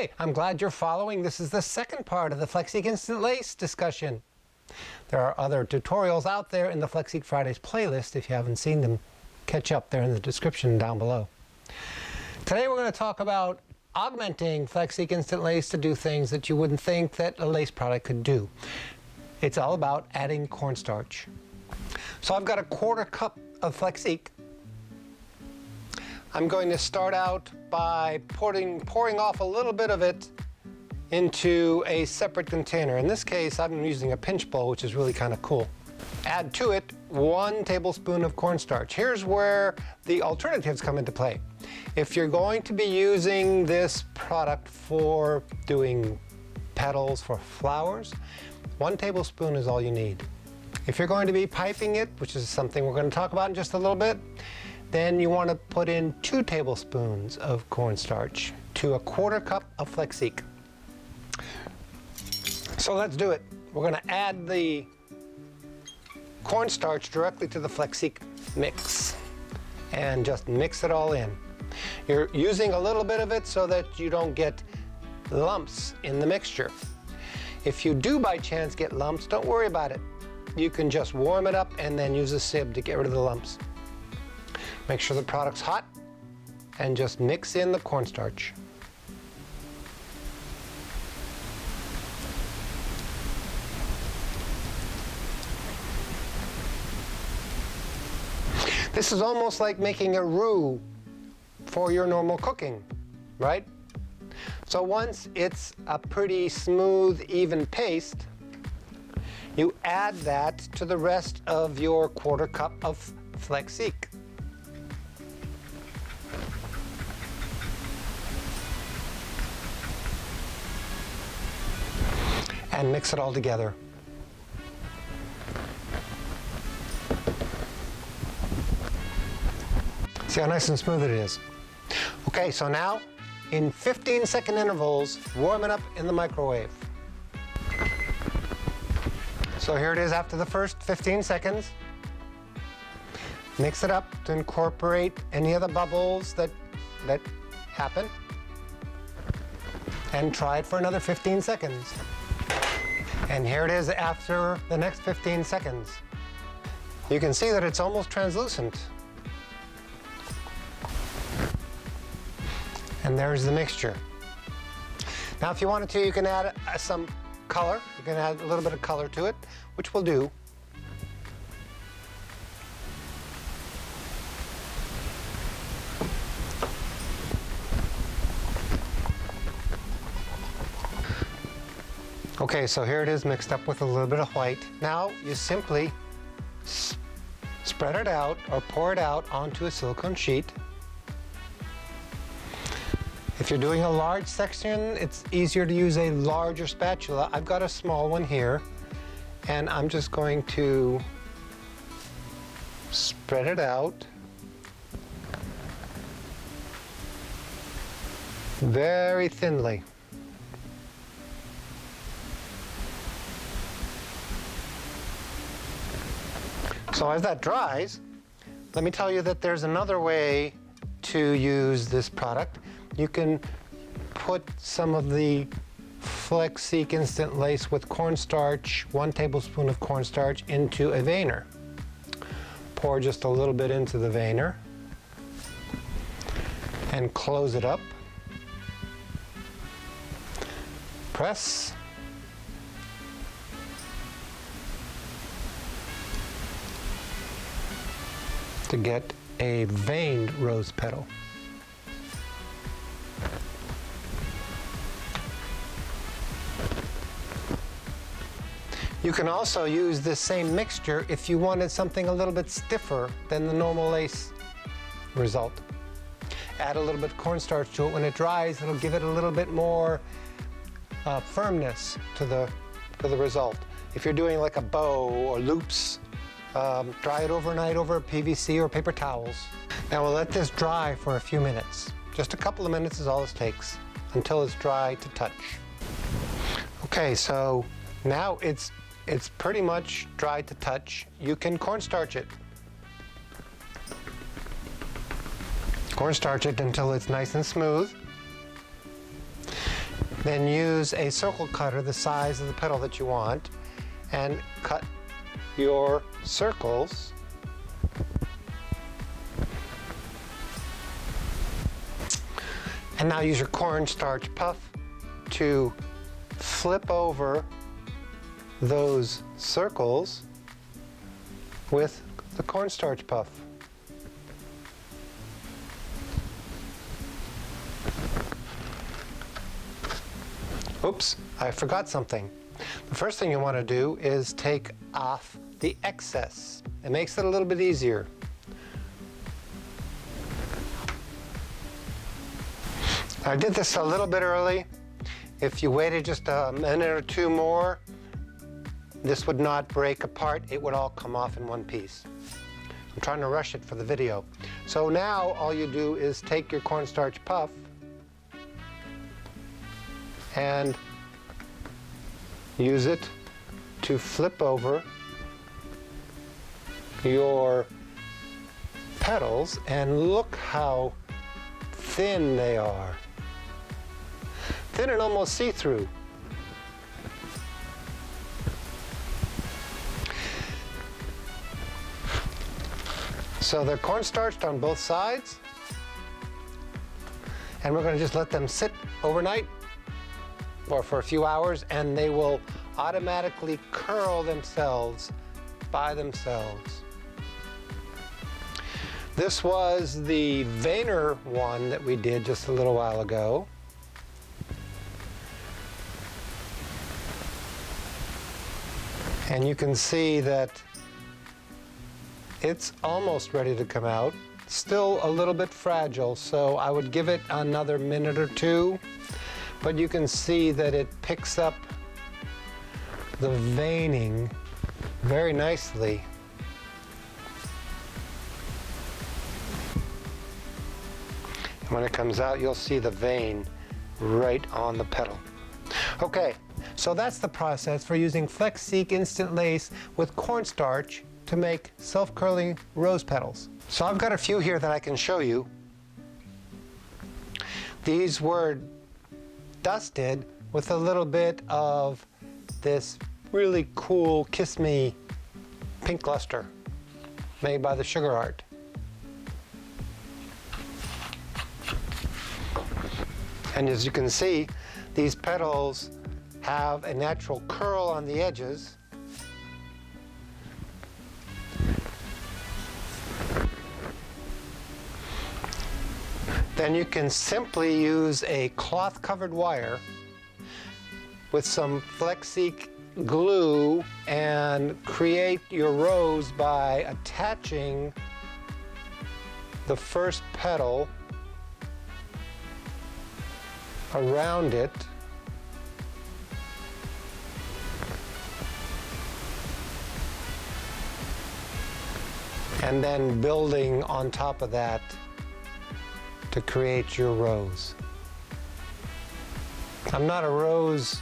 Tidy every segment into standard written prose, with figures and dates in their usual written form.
Okay, I'm glad you're following. This is the second part of the Flexique Instant Lace discussion. There are other tutorials out there in the Flexique Fridays playlist. If you haven't seen them, catch up there in the description down below. Today we're going to talk about augmenting Flexique Instant Lace to do things that you wouldn't think that a lace product could do. It's all about adding cornstarch. So I've got a 1/4 cup of Flexique. I'm going to start out by pouring off a little bit of it into a separate container. In this case, I'm using a pinch bowl, which is really kind of cool. Add to it 1 tablespoon of cornstarch. Here's where the alternatives come into play. If you're going to be using this product for doing petals for flowers, 1 tablespoon is all you need. If you're going to be piping it, which is something we're going to talk about in just a little bit, then you want to put in 2 tablespoons of cornstarch to a 1/4 cup of Flexique. So let's do it. We're going to add the cornstarch directly to the Flexique mix and just mix it all in. You're using a little bit of it so that you don't get lumps in the mixture. If you do by chance get lumps, don't worry about it. You can just warm it up and then use a sieve to get rid of the lumps. Make sure the product's hot and just mix in the cornstarch. This is almost like making a roux for your normal cooking, right? So once it's a pretty smooth, even paste, you add that to the rest of your 1/4 cup of Flexique. And mix it all together. See how nice and smooth it is. Okay, so now in 15-second intervals, warm it up in the microwave. So here it is after the first 15 seconds. Mix it up to incorporate any of the bubbles that happen. And try it for another 15 seconds. And here it is after the next 15 seconds. You can see that it's almost translucent. And there's the mixture. Now if you wanted to, you can add some color. You can add a little bit of color to it, which we'll do. Okay, so here it is mixed up with a little bit of white. Now you simply spread it out or pour it out onto a silicone sheet. If you're doing a large section, it's easier to use a larger spatula. I've got a small one here, and I'm just going to spread it out very thinly. So as that dries, let me tell you that there's another way to use this product. You can put some of the Flexique Instant Lace with cornstarch, 1 tablespoon of cornstarch, into a veiner. Pour just a little bit into the veiner and close it up. Press. To get a veined rose petal. You can also use this same mixture if you wanted something a little bit stiffer than the normal lace result. Add a little bit of cornstarch to it. When it dries, it'll give it a little bit more firmness to the result. If you're doing like a bow or loops, dry it overnight over PVC or paper towels. Now we'll let this dry for a few minutes. Just a couple of minutes is all this takes until it's dry to touch. Okay, so now it's pretty much dry to touch. You can cornstarch it. Cornstarch it until it's nice and smooth. Then use a circle cutter the size of the petal that you want and cut your circles. And now use your cornstarch puff to flip over those circles with the cornstarch puff. Oops, I forgot something. The first thing you want to do is take off the excess. It makes it a little bit easier. I did this a little bit early. If you waited just a minute or two more, this would not break apart. It would all come off in one piece. I'm trying to rush it for the video. So now all you do is take your cornstarch puff and use it to flip over your petals, and look how thin they are. Thin and almost see-through. So they're cornstarched on both sides, and we're going to just let them sit overnight or for a few hours, and they will automatically curl themselves by themselves. This was the veiner one that we did just a little while ago. And you can see that it's almost ready to come out. Still a little bit fragile, so I would give it another minute or two. But you can see that it picks up the veining very nicely. And when it comes out, you'll see the vein right on the petal. Okay, so that's the process for using Flexique Instant Lace with cornstarch to make self-curling rose petals. So I've got a few here that I can show you. These were dusted with a little bit of this really cool Kiss Me pink luster made by the Sugar Art. And as you can see, these petals have a natural curl on the edges. Then you can simply use a cloth-covered wire with some Flexique glue and create your rose by attaching the first petal around it. And then building on top of that to create your rose. I'm not a rose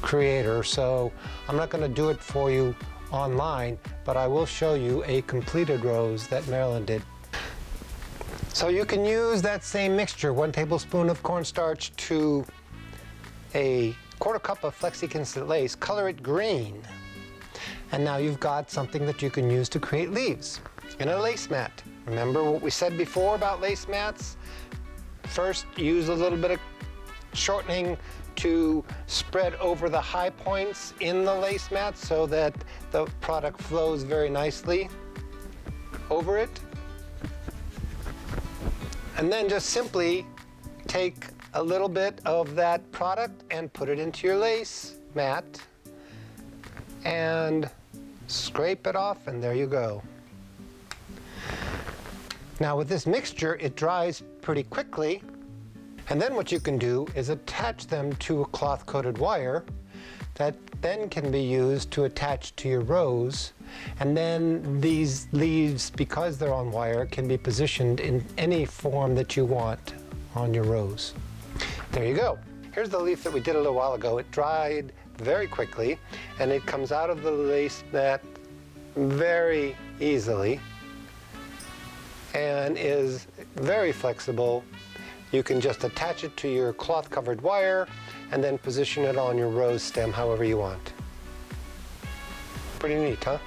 creator, so I'm not going to do it for you online, but I will show you a completed rose that Marilyn did. So you can use that same mixture, 1 tablespoon of cornstarch to a 1/4 cup of Flexique Instant Lace, color it green. And now you've got something that you can use to create leaves in a lace mat. Remember what we said before about lace mats? First, use a little bit of shortening to spread over the high points in the lace mat so that the product flows very nicely over it. And then just simply take a little bit of that product and put it into your lace mat and scrape it off, and there you go. Now with this mixture, it dries pretty quickly, and then what you can do is attach them to a cloth-coated wire that then can be used to attach to your rose, and then these leaves, because they're on wire, can be positioned in any form that you want on your rose. There you go. Here's the leaf that we did a little while ago. It dried very quickly, and it comes out of the lace mat very easily and is very flexible You can just attach it to your cloth-covered wire and then position it on your rose stem however you want. Pretty neat, huh?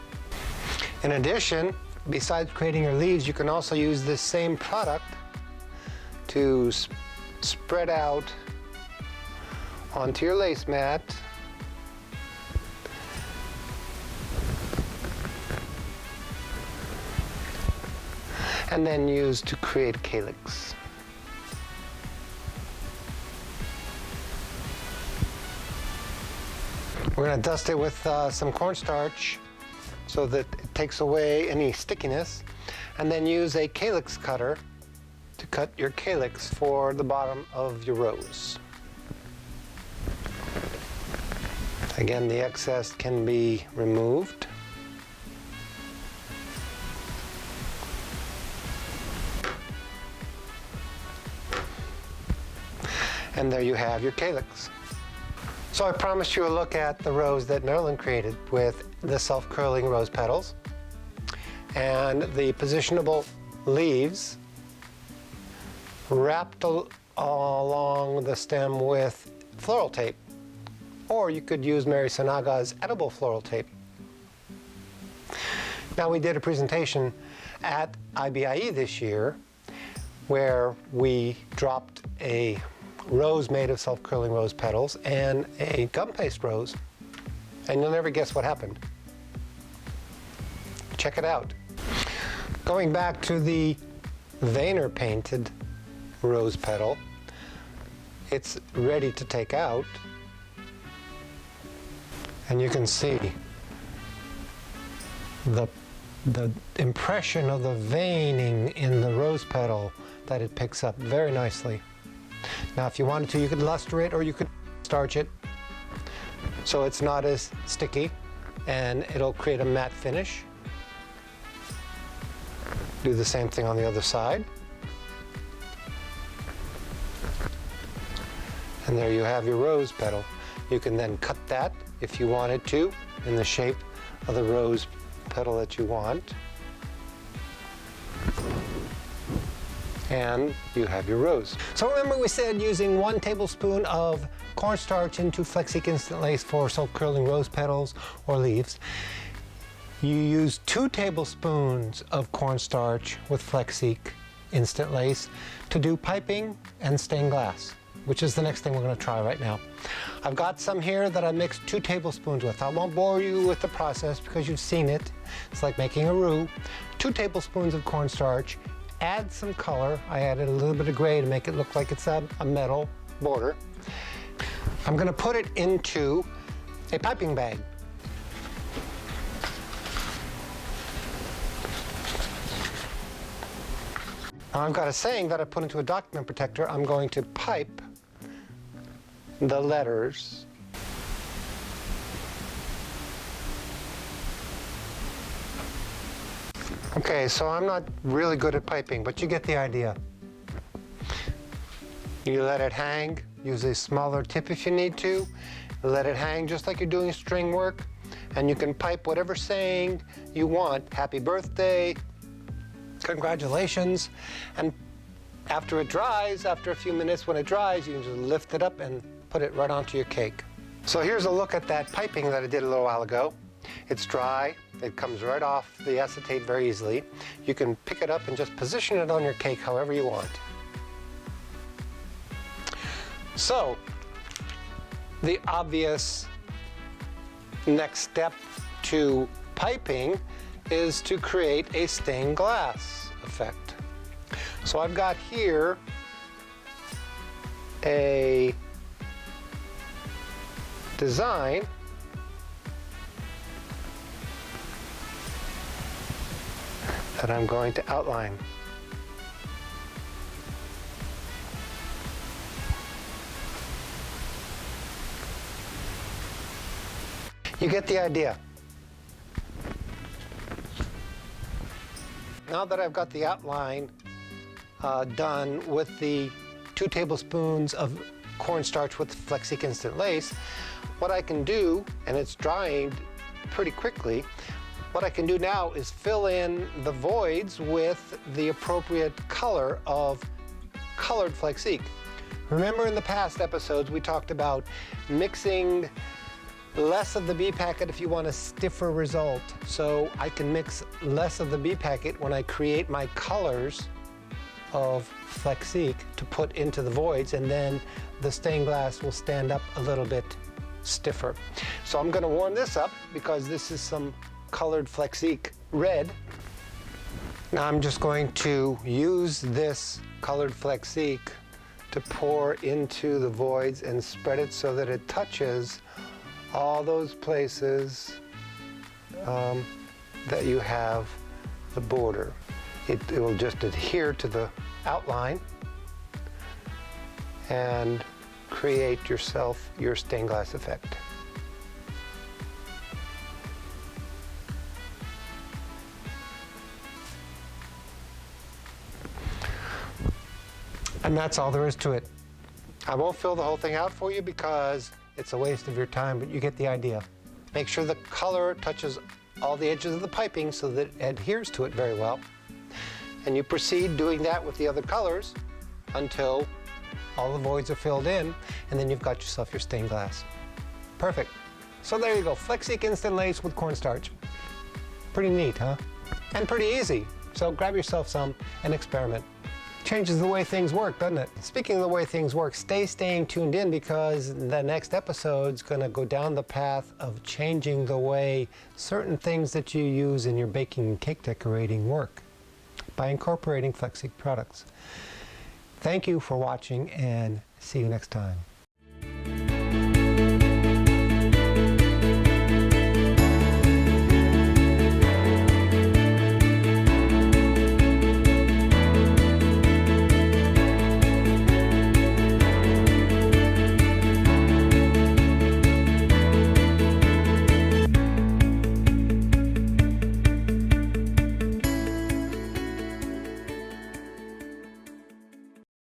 In addition, besides creating your leaves, you can also use this same product to spread out onto your lace mat. And then use to create calyx. We're going to dust it with some cornstarch so that it takes away any stickiness, and then use a calyx cutter to cut your calyx for the bottom of your rose. Again, the excess can be removed. And there you have your calyx. So I promised you a look at the rose that Marilyn created with the self-curling rose petals and the positionable leaves wrapped along the stem with floral tape. Or you could use Mary Sanaga's edible floral tape. Now, we did a presentation at IBIE this year where we dropped a rose made of self-curling rose petals and a gum paste rose, and you'll never guess what happened. Check it out. Going back to the Vayner painted rose petal, it's ready to take out, and you can see the impression of the veining in the rose petal that it picks up very nicely. Now, if you wanted to, you could luster it or you could starch it so it's not as sticky and it'll create a matte finish. Do the same thing on the other side. And there you have your rose petal. You can then cut that if you wanted to in the shape of the rose petal that you want. And you have your rose. So remember, we said using 1 tablespoon of cornstarch into Flexique Instant Lace for self-curling rose petals or leaves. You use 2 tablespoons of cornstarch with Flexique Instant Lace to do piping and stained glass, which is the next thing we're going to try right now. I've got some here that I mixed 2 tablespoons with. I won't bore you with the process because you've seen it. It's like making a roux. 2 tablespoons of cornstarch. Add some color. I added a little bit of gray to make it look like it's a metal border. I'm going to put it into a piping bag. Now, I've got a saying that I put into a document protector. I'm going to pipe the letters . Okay, so I'm not really good at piping, but you get the idea. You let it hang, use a smaller tip if you need to. Let it hang just like you're doing string work, and you can pipe whatever saying you want. Happy birthday, congratulations, and after it dries, after a few minutes when it dries, you can just lift it up and put it right onto your cake. So here's a look at that piping that I did a little while ago. It's dry. It comes right off the acetate very easily. You can pick it up and just position it on your cake however you want. So, the obvious next step to piping is to create a stained glass effect. So I've got here a design that I'm going to outline. You get the idea. Now that I've got the outline done with the 2 tablespoons of cornstarch with Flexique Instant Lace, what I can do, and it's drying pretty quickly, what I can do now is fill in the voids with the appropriate color of colored Flexique. Remember in the past episodes we talked about mixing less of the bee packet if you want a stiffer result. So I can mix less of the bee packet when I create my colors of Flexique to put into the voids, and then the stained glass will stand up a little bit stiffer. So I'm going to warm this up because this is some colored Flexique red. Now I'm just going to use this colored Flexique to pour into the voids and spread it so that it touches all those places that you have the border. It will just adhere to the outline and create yourself your stained glass effect. And that's all there is to it. I won't fill the whole thing out for you because it's a waste of your time, but you get the idea. Make sure the color touches all the edges of the piping so that it adheres to it very well. And you proceed doing that with the other colors until all the voids are filled in, and then you've got yourself your stained glass. Perfect. So there you go, Flexique Instant Lace with cornstarch. Pretty neat, huh? And pretty easy. So grab yourself some and experiment. Changes the way things work, doesn't it? Speaking of the way things work, staying tuned in because the next episode's gonna go down the path of changing the way certain things that you use in your baking and cake decorating work by incorporating Flexique products. Thank you for watching and see you next time.